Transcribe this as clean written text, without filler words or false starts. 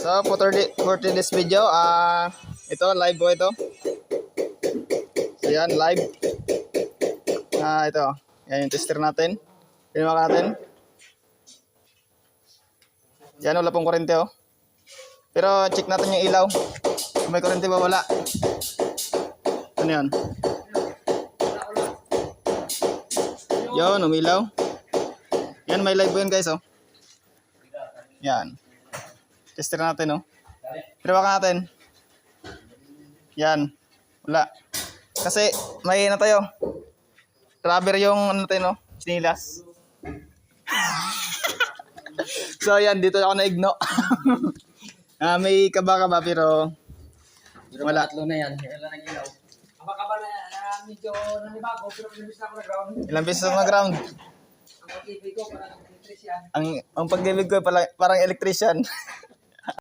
So for today's video, ito live po ito. So yan, live. Ito. Yan yung tester natin. Pinuha natin. Yan, wala pong kurente oh. Pero check natin yung ilaw. Kung may kurente ba wala. Ano yan? Yun, umilaw. Yan, may live po yun guys oh. Yan. Tester natin oh. Pinuha natin. Yan. Wala. Kasi may ano tayo. Rubber yung ano tayo no. Sinilas. So yan, dito ako na-igno. May kaba-kaba pero wala. Tatlo na yan. Wala nang ilaw. Kaba-kaba na medyo nanibago pero nabis na ako na ground. Ilang beses ako na-ground. Ang pag-ibig ko parang electrician. Ang pag-ibig ko parang electrician.